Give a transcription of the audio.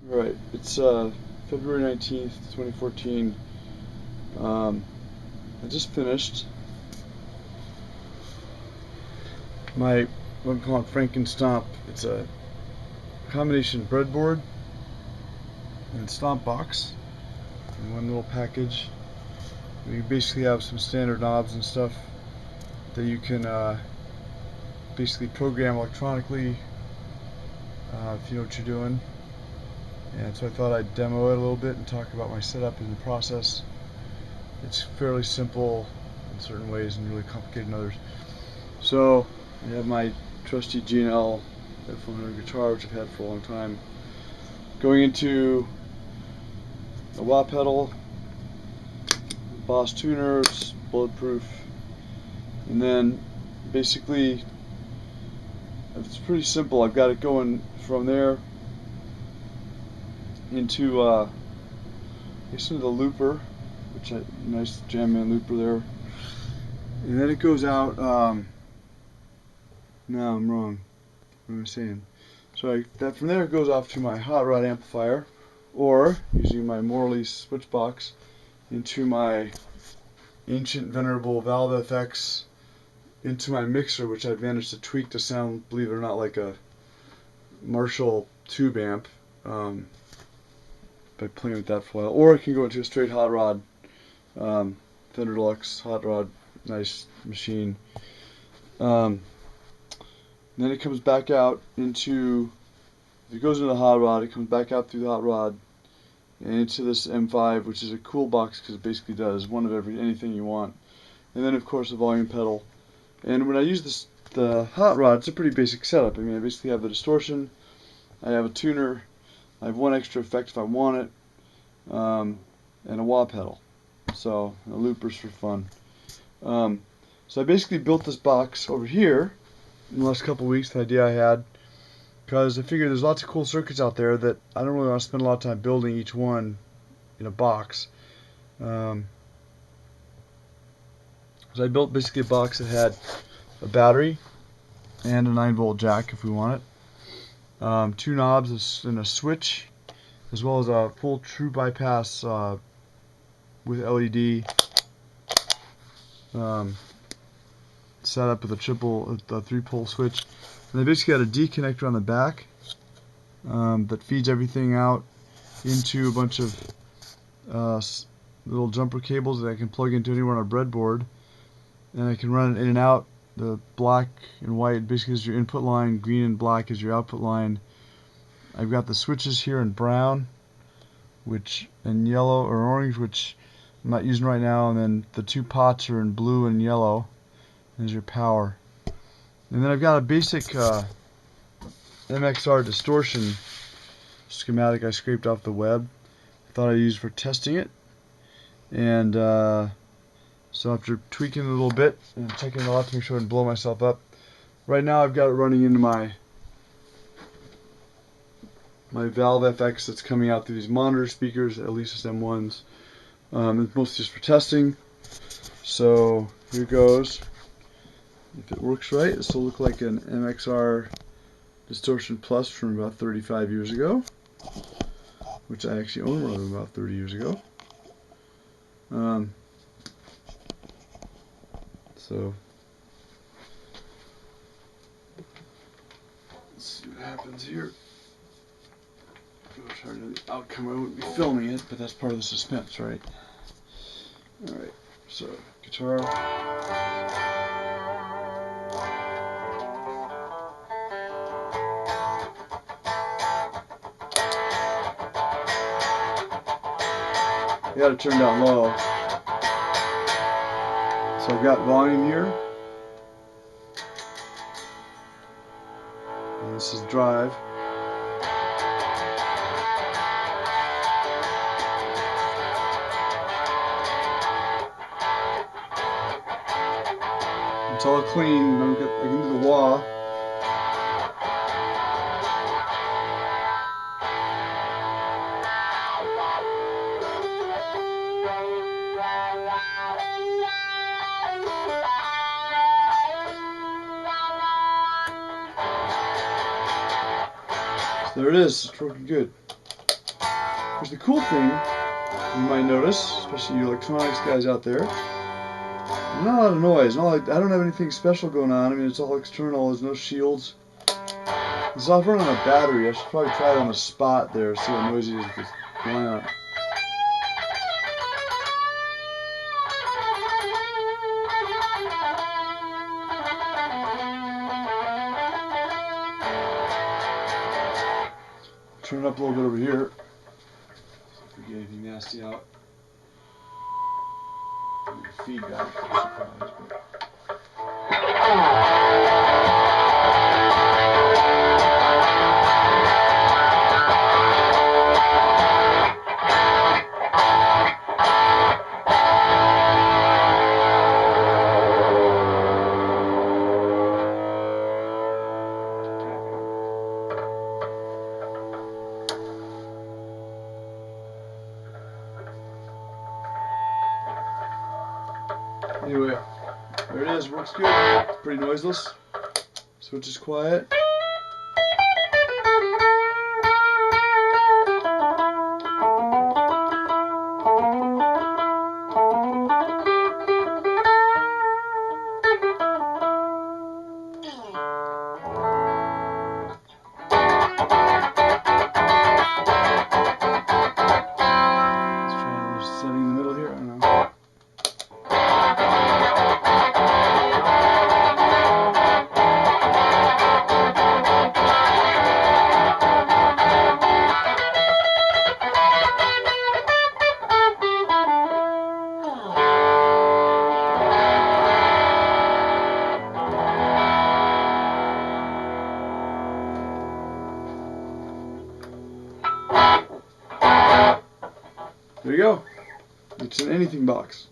Right, it's February 19th, 2014. I just finished my what I'm calling Frankenstomp. It's a combination breadboard and stomp box in one little package. You basically have some standard knobs and stuff that you can basically program electronically if you know what you're doing. And so I thought I'd demo it a little bit and talk about my setup and the process. It's fairly simple in certain ways and really complicated in others. So I have my trusty G&L F100 guitar, which I've had for a long time. Going into a wah pedal, Boss tuner, it's bulletproof, and then basically it's pretty simple. I've got it going from there into the looper, which nice jam man looper there, and then it goes out. No, I'm wrong. What am I saying? So that from there it goes off to my hot rod amplifier, or using my Morley switch box into my ancient venerable Valve FX into my mixer, which I've managed to tweak to sound, believe it or not, like a Marshall tube amp by playing with that for a while. Or I can go into a straight hot rod, Fender Deluxe hot rod, nice machine. Then it comes back out into, if it goes into the hot rod, it comes back out through the hot rod and into this M5, which is a cool box because it basically does one of anything you want. And then of course a volume pedal. And when I use the hot rod, it's a pretty basic setup. I mean, I basically have the distortion, I have a tuner, I have one extra effect if I want it, and a wah pedal. So, a loopers for fun. So I basically built this box over here in the last couple of weeks, the idea I had, because I figured there's lots of cool circuits out there that I don't really want to spend a lot of time building each one in a box. So I built basically a box that had a battery and a 9-volt jack if we want it, two knobs and a switch, as well as a full true bypass with LED setup with a 3-pole switch. And they basically had a D connector on the back that feeds everything out into a bunch of little jumper cables that I can plug into anywhere on a breadboard, and I can run it in and out. The black and white basically is your input line, green and black is your output line. I've got the switches here in brown, and yellow or orange, which I'm not using right now, and then the two pots are in blue and yellow. There's your power. And then I've got a basic MXR distortion schematic I scraped off the web. I thought I'd use for testing it. And so after tweaking it a little bit and checking it out to make sure I didn't blow myself up, right now I've got it running into my Valve FX that's coming out through these monitor speakers, at least it's M1s. It's mostly just for testing. So here goes. If it works right, this will look like an MXR Distortion Plus from about 35 years ago, which I actually owned one of them about 30 years ago. So let's see what happens here. I'll try to know the outcome. I wouldn't be filming it, but that's part of the suspense, right? Alright, so guitar. I gotta turn down low. So I've got volume here. And this is drive. It's all clean. I can do the wah. So there it is. It's working good. Because the cool thing you might notice, especially you electronics guys out there, not a lot of noise. I don't have anything special going on. I mean, it's all external. There's no shields. It's off running on a battery. I should probably try it on a spot there, see how noisy it is with this lamp. Turn it up a little bit over here. See if we get anything nasty out. Feedback, surprise, but. Anyway, there it is, works good. It's pretty noiseless. Switch is quiet. Let's try another setting in the middle here. I don't know. There you go. It's an anything box.